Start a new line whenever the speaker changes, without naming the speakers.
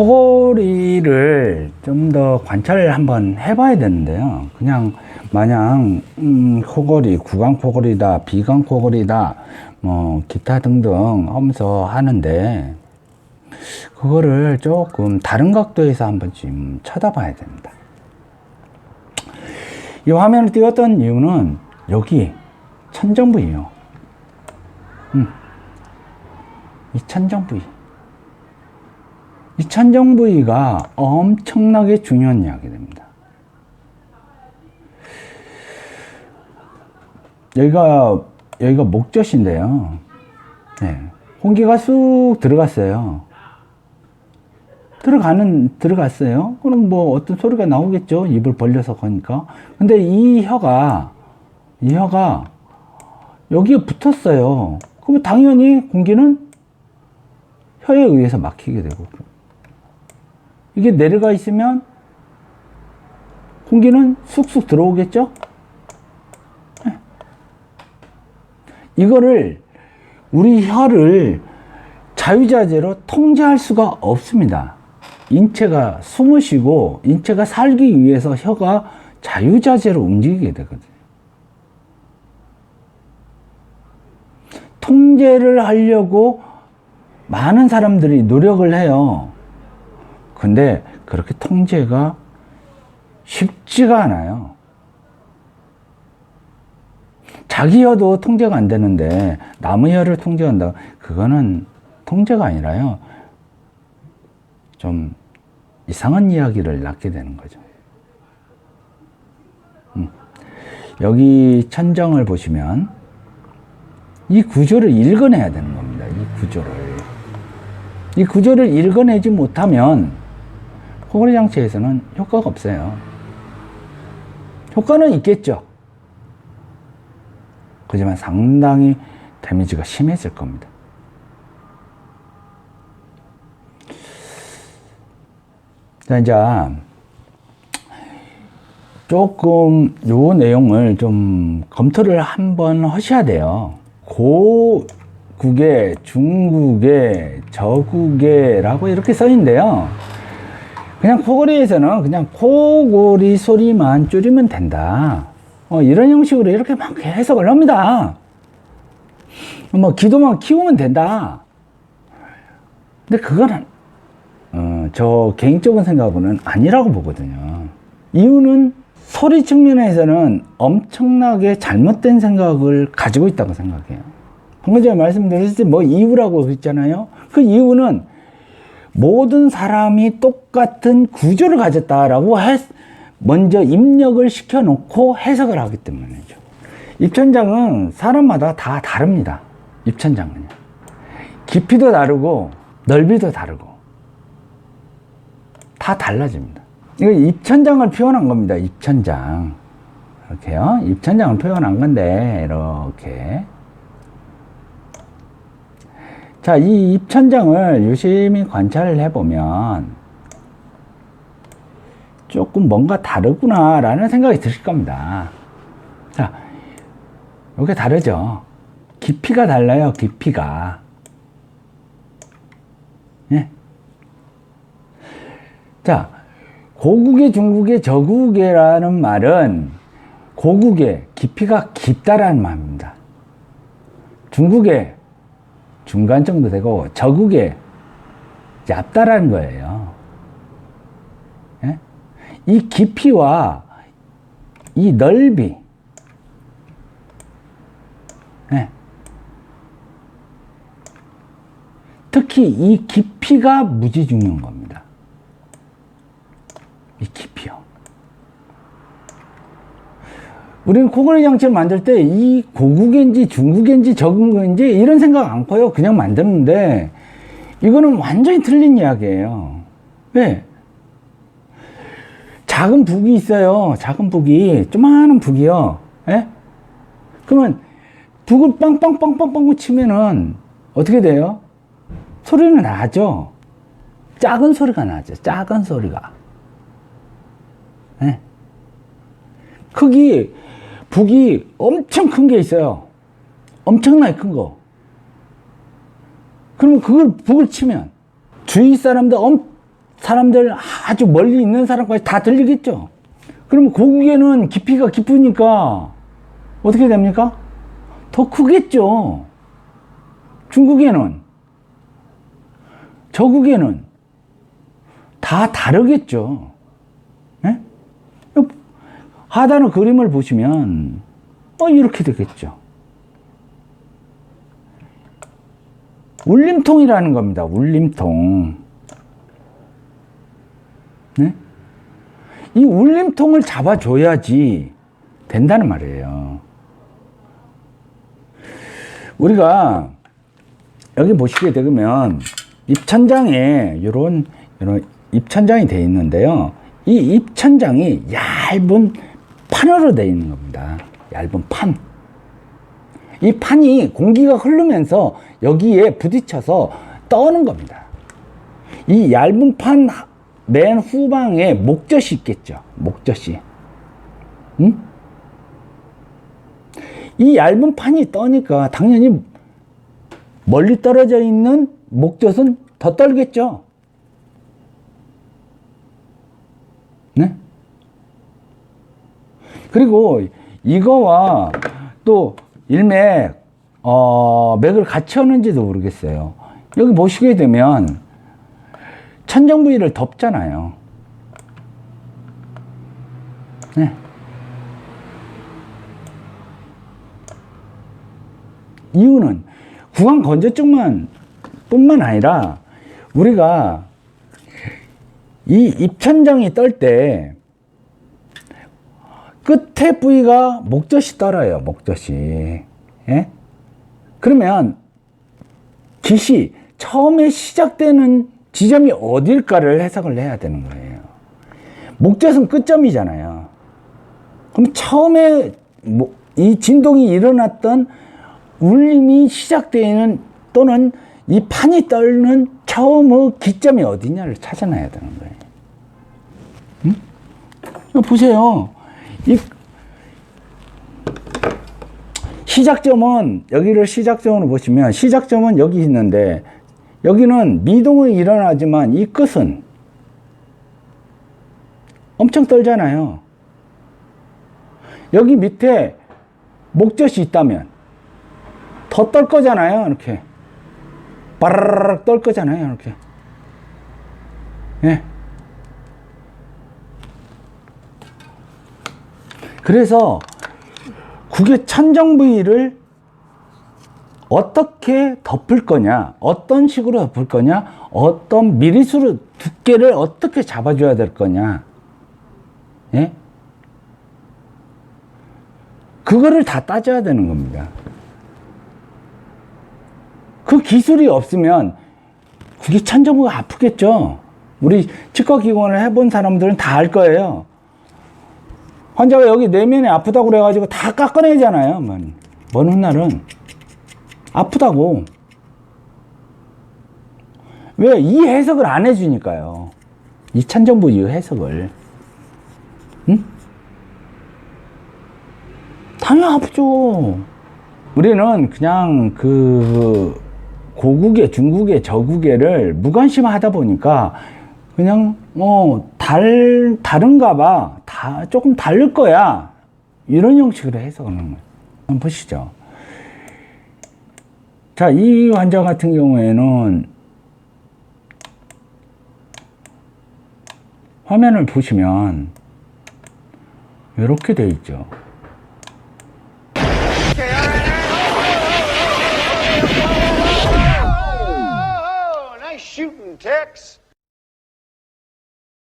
코골이를 좀 더 관찰을 한번 해봐야 되는데요. 그냥 마냥 코골이, 구강 코골이다, 비강 코골이다, 뭐 기타 등등 하면서 하는데 그거를 조금 다른 각도에서 한번 좀 쳐다봐야 됩니다. 이 화면을 띄웠던 이유는 여기 천정 부위요. 이 천정 부위. 이 천정 부위가 엄청나게 중요한 이야기 됩니다. 여기가 목젖인데요. 네. 공기가 쑥 들어갔어요. 들어갔어요. 그럼 뭐 어떤 소리가 나오겠죠. 입을 벌려서 거니까. 근데 이 혀가 여기에 붙었어요. 그러면 당연히 공기는 혀에 의해서 막히게 되고, 이게 내려가 있으면 공기는 쑥쑥 들어오겠죠? 네. 이거를, 우리 혀를 자유자재로 통제할 수가 없습니다. 인체가 숨을 쉬고 인체가 살기 위해서 혀가 자유자재로 움직이게 되거든요. 통제를 하려고 많은 사람들이 노력을 해요. 근데 그렇게 통제가 쉽지가 않아요. 자기 혀도 통제가 안 되는데 남의 혀를 통제한다. 그거는 통제가 아니라요. 좀 이상한 이야기를 낳게 되는 거죠. 여기 천정을 보시면 이 구조를 읽어내야 되는 겁니다. 이 구조를 읽어내지 못하면 코골이 장치에서는 효과가 없어요. 효과는 있겠죠. 하지만 상당히 데미지가 심해질 겁니다. 자, 이제 조금 요 내용을 좀 검토를 한번 하셔야 돼요. 고국의, 중국의, 저국의라고 이렇게 써 있는데요. 그냥 코골이에서는 그냥 코골이 소리만 줄이면 된다. 이런 형식으로 이렇게 막 해석을 합니다. 뭐 기도만 키우면 된다. 근데 그거는 저 개인적인 생각은 아니라고 보거든요. 이유는 소리 측면에서는 엄청나게 잘못된 생각을 가지고 있다고 생각해요. 방금 전에 말씀드렸을 때 뭐 이유라고 했잖아요. 그 이유는 모든 사람이 똑같은 구조를 가졌다라고 먼저 입력을 시켜놓고 해석을 하기 때문이죠. 입천장은 사람마다 다 다릅니다. 입천장은요. 깊이도 다르고 넓이도 다르고 다 달라집니다. 이거 입천장을 표현한 겁니다. 입천장. 이렇게요. 입천장을 표현한 건데 이렇게. 자, 이 입천장을 유심히 관찰을 해보면 조금 뭔가 다르구나 라는 생각이 드실 겁니다. 자, 이게 다르죠. 깊이가 달라요. 깊이가. 예. 자, 고국의, 중국의, 저국의라는 말은 고국의 깊이가 깊다라는 말입니다. 중국의 중간 정도 되고 저국의 얕다라는 거예요. 예? 이 깊이와 이 넓이, 예. 특히 이 깊이가 무지 중요한 겁니다. 이 깊이요. 우리는 코골이 장치를 만들 때 이 고국인지 중국인지 저국인지 이런 생각 않고요. 그냥 만드는데 이거는 완전히 틀린 이야기예요. 왜? 작은 북이 있어요. 작은 북이, 조그마한 북이요. 예? 그러면 북을 빵빵빵빵빵 치면은 어떻게 돼요? 소리는 나죠. 작은 소리가 나죠. 작은 소리가. 네. 북이 엄청 큰 게 있어요. 엄청나게 큰 거. 그러면 그걸 북을 치면 주위 사람들 사람들 아주 멀리 있는 사람까지 다 들리겠죠. 그러면 고국에는 깊이가 깊으니까 어떻게 됩니까? 더 크겠죠. 중국에는, 저국에는 다 다르겠죠. 네? 하단의 그림을 보시면 이렇게 되겠죠. 울림통이라는 겁니다. 울림통. 네? 이 울림통을 잡아줘야지 된다는 말이에요. 우리가 여기 보시게 되면 입천장에 이런 입천장이 되어 있는데요. 이 입천장이 얇은 판으로 되어 있는 겁니다. 얇은 판. 이 판이 공기가 흐르면서 여기에 부딪혀서 떠는 겁니다. 이 얇은 판 맨 후방에 목젖이 있겠죠. 목젖이. 응? 이 얇은 판이 떠니까 당연히 멀리 떨어져 있는 목젖은 더 떨겠죠. 네? 그리고 이거와 또 일맥 맥을 같이 하는지도 모르겠어요. 여기 보시게 되면 천정 부위를 덮잖아요. 네. 이유는 구강 건조증만 뿐만 아니라 우리가 이 입천장이 떨 때 끝에 부위가 목젖이 떨어요. 목젖이. 예? 그러면 깃이 처음에 시작되는 지점이 어딜까를 해석을 해야 되는 거예요. 목젖은 끝점이잖아요. 그럼 처음에 이 진동이 일어났던 울림이 시작되는 또는 이 판이 떨는 처음의 기점이 어디냐를 찾아놔야 되는 거예요. 응? 보세요. 이 시작점은 여기를 시작점으로 보시면 시작점은 여기 있는데 여기는 미동이 일어나지만 이 끝은 엄청 떨잖아요. 여기 밑에 목젖이 있다면 더 떨 거잖아요. 이렇게 바라락 떨 거잖아요. 이렇게. 예. 그래서 국의 천정 부위를 어떻게 덮을 거냐, 어떤 식으로 덮을 거냐, 어떤 미리수로 두께를 어떻게 잡아줘야 될 거냐, 예? 그거를 다 따져야 되는 겁니다. 그 기술이 없으면 국의 천정부가 아프겠죠. 우리 치과기관을 해본 사람들은 다 알 거예요. 환자가 여기 내면이 아프다고 그래가지고 다 깎아내잖아요. 먼 훗날은 아프다고. 왜? 이 해석을 안 해주니까요. 이 천정부 이 해석을. 응? 당연히 아프죠. 우리는 그냥 그 고국의, 중국의, 저국의를 무관심하다 보니까 그냥 다른가 봐. 조금 다를 거야. 이런 형식으로 해석하는 거예요. 한번 보시죠. 자, 이 환자 같은 경우에는 화면을 보시면 이렇게 돼 있죠.
Nice shooting, Tex.